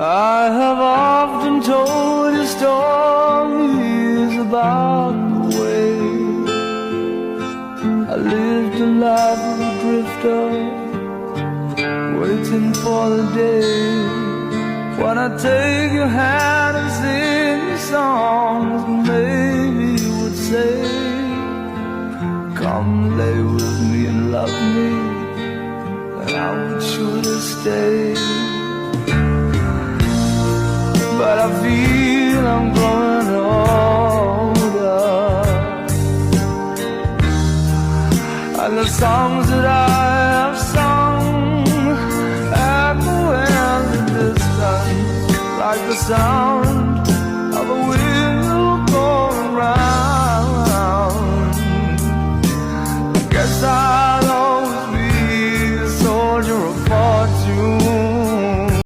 I have often told you stories about the way I lived a life of a drifter, waiting for the day when I take your hand and sing you songs. Maybe you would say, come lay with me and love me, and I would surely stay. But I feel I'm growing older, and the songs that I have sung echo in the distance like the sound